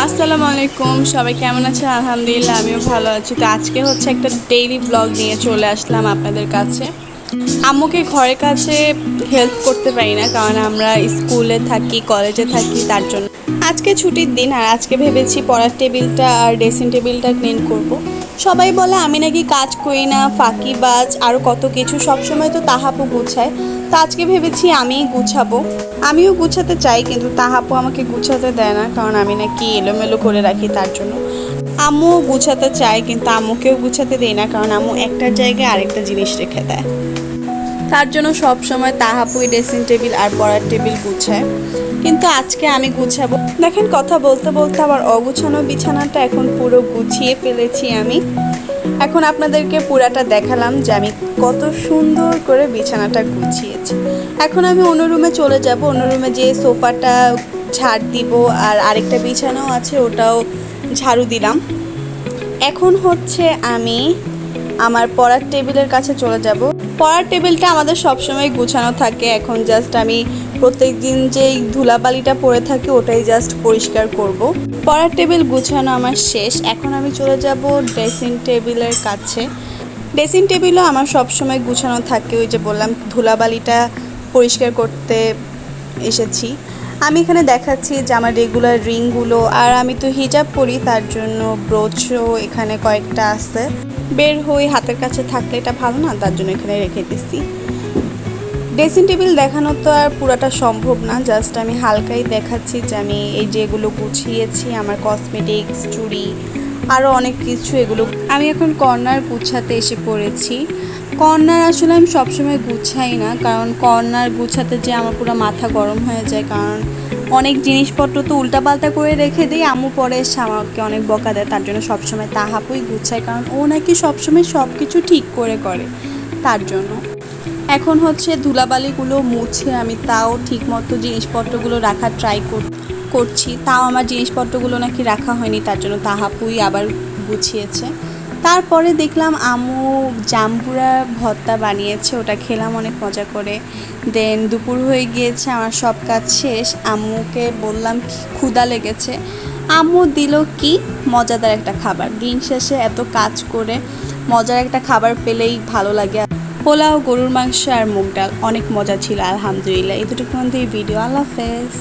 আসসালামু আলাইকুম, সবাই কেমন আছেন? আলহামদুলিল্লাহ আমিও ভালো আছি। তো আজকে হচ্ছে একটা ডেইলি ব্লগ নিয়ে চলে আসলাম আপনাদের কাছে। আম্মুকে ঘরের কাছে হেল্প করতে পারি না, কারণ আমরা স্কুলে থাকি, কলেজে থাকি, তার জন্য আজকে ছুটির দিন। আর আজকে ভেবেছি পড়ার টেবিলটা আর ড্রেসিং টেবিলটা ক্লিন করব। সবাই বলে আমি নাকি কাজ করি না, ফাঁকিবাজ, আরও কত কিছু। সবসময় তো তাহাপু গুছায়, তো আজকে ভেবেছি আমিই গুছাবো। আমিও গুছাতে চাই, কিন্তু তাহাপু আমাকে গুছাতে দেয় না, কারণ আমি নাকি এলোমেলো করে রাখি, তার জন্য। আম্মুও গুছাতে চায়, কিন্তু আম্মুকেও গুছাতে দেয় না, কারণ আম্মু একটার জায়গায় আরেকটা জিনিস রেখে দেয়। তার জন্য সব সময় তাহাপুই ড্রেসিং টেবিল আর পড়ার টেবিল গুছায়, কিন্তু আজকে আমি গুছাবো। দেখেন, কথা বলতে বলতে আবার অগুছানো বিছানাটা এখন পুরো গুছিয়ে ফেলেছি আমি। এখন আপনাদেরকে পুরাটা দেখালাম যে আমি কত সুন্দর করে বিছানাটা গুছিয়েছি। এখন আমি অন্য রুমে চলে যাব, অন্য রুমে যেয়ে সোফাটা ঝাড় দিব, আর আরেকটা বিছানাও আছে, ওটাও ঝাড়ু দিলাম। এখন হচ্ছে আমি আমার পড়ার টেবিলের কাছে চলে যাব। পড়ার টেবিলটা আমাদের সবসময় গুছানো থাকে, এখন জাস্ট আমি প্রত্যেক দিন যেই ধুলাবালিটা পড়ে থাকে ওটাই জাস্ট পরিষ্কার করব। পড়ার টেবিল গুছানো আমার শেষ। এখন আমি চলে যাব ড্রেসিং টেবিলের কাছে। ড্রেসিং টেবিলও আমার সবসময় গুছানো থাকে, ওই যে বললাম ধুলাবালিটা পরিষ্কার করতে এসেছি। আমি এখানে দেখাচ্ছি যে আমার রেগুলার রিংগুলো, আর আমি তো হিজাব পরি, তার জন্য ব্রোচও এখানে কয়েকটা আছে। বের হই, হাতের কাছে থাকলে এটা ভালো না, তার জন্য এখানে রেখে দিচ্ছি। ড্রেসিং টেবিল দেখানো তো আর পুরাটা সম্ভব না, জাস্ট আমি হালকাই দেখাচ্ছি যে আমি এই যেগুলো গুছিয়েছি, আমার কসমেটিক্স, চুড়ি, আরও অনেক কিছু। এগুলো আমি এখন কর্নার গুছাতে এসে পড়েছি। কর্নার আসলে আমি সবসময় গুছাই না, কারণ কর্নার গুছাতে যে আমার পুরো মাথা গরম হয়ে যায়, কারণ অনেক জিনিসপত্র তো উল্টাপাল্টা করে রেখে দিই। আম্মু পরে এসে আমাকে অনেক বকা দেয়, তার জন্য সবসময় তাহাপুই গুছায়, কারণ ও নাকি সবসময় সব কিছু ঠিক করে, তার জন্য। এখন হচ্ছে ধুলাবালিগুলো মুছে আমি তাও ঠিকমতো জিনিসপত্রগুলো রাখার ট্রাই করছি, তাও আমার জিনিসপত্রগুলো নাকি রাখা হয়নি, তার জন্য তাহাপুই আবার গুছিয়েছে। তারপরে দেখলাম আম্মু জাম্বুরা ভর্তা বানিয়েছে, ওটা খেলাম অনেক মজা করে। দেন দুপুর হয়ে গিয়েছে, আমার সব কাজ শেষ। আম্মুকে বললাম ক্ষুধা লেগেছে, আম্মু দিল কি মজাদার একটা খাবার। দিন শেষে এত কাজ করে মজার একটা খাবার পেলেই ভালো লাগে। পোলাও, গরুর মাংস আর মুগ ডাল অনেক মজা ছিল, আলহামদুলিল্লাহ। এতটুকু মধ্যে এই ভিডিও। আল্লাহ হাফেজ।